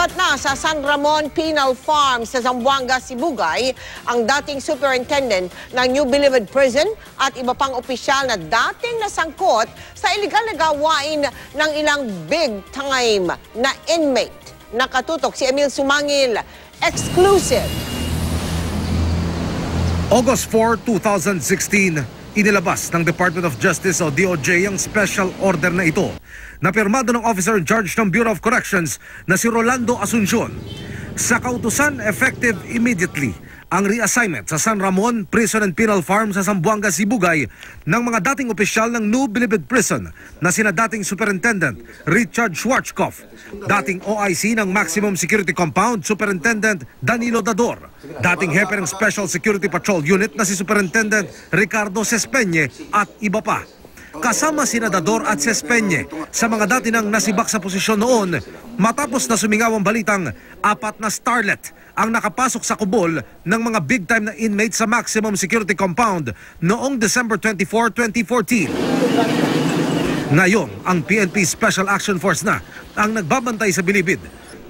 Inilipat na sa San Ramon Penal Farm sa Zamboanga, Sibugay ang dating superintendent ng New Bilibid Prison at iba pang opisyal na dating nasangkot sa iligal na gawain ng ilang big-time na inmate. Nakatutok si Emil Sumangil, exclusive. August 4, 2016, inilabas ng Department of Justice o DOJ ang special order na ito na pirmado ng officer in charge ng Bureau of Corrections na si Rolando Asuncion. Sa kautusan, effective immediately ang reassignment sa San Ramon Prison and Penal Farm sa Zamboanga, Sibugay ng mga dating opisyal ng New Bilibid Prison na sina dating Superintendent Richard Schwarzkopf, dating OIC ng Maximum Security Compound Superintendent Danilo Dador, dating hepe ng Special Security Patrol Unit na si Superintendent Ricardo Cespeñe at iba pa. Kasama sina Dador at Cespeñe sa mga dati nang nasibak sa posisyon noon matapos na sumingaw ang balitang 4 na starlet ang nakapasok sa kubol ng mga big-time na inmates sa Maximum Security Compound noong December 24, 2014. Ngayon, ang PNP Special Action Force na ang nagbabantay sa Bilibid.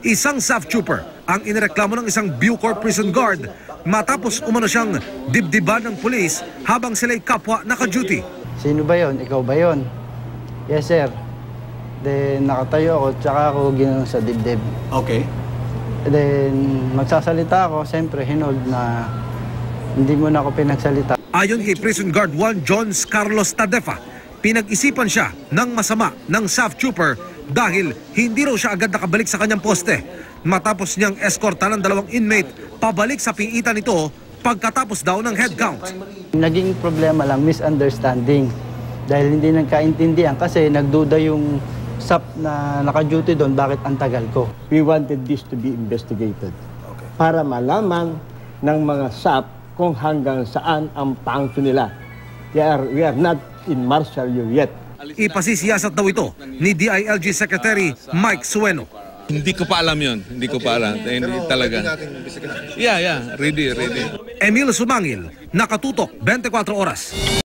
Isang SAF trooper ang inireklamo ng isang Bucor prison guard matapos umano siyang dibdiban ng pulis habang sila'y kapwa naka-duty. Sino ba yon? Ikaw ba yon? Yes, sir. Then nakatayo ako, tsaka ako ginanong sa dibdib. Okay. Then magsasalita ako, siyempre hinold na hindi mo na ako pinagsalita. Ayon kay Prison Guard 1 John Carlos Tadefa, pinag-isipan siya ng masama ng SAF trooper dahil hindi raw siya agad nakabalik sa kanyang poste. Matapos niyang eskorta ng 2 inmate pabalik sa piitan nito pagkatapos daw ng head count. Naging problema lang, misunderstanding. Dahil hindi nagkaintindihan kasi nagduda yung SAP na naka-duty doon, bakit ang tagal ko. We wanted this to be investigated para malaman ng mga SAP kung hanggang saan ang pangto nila. We are not in martial law yet. Ipasisiyasat daw ito ni DILG Secretary Mike Sueno. Hindi ko pa alam yun. Hindi ko pa alam. Hindi talaga. Yeah. Ready. Emil Sumangil, nakatutok 24 oras.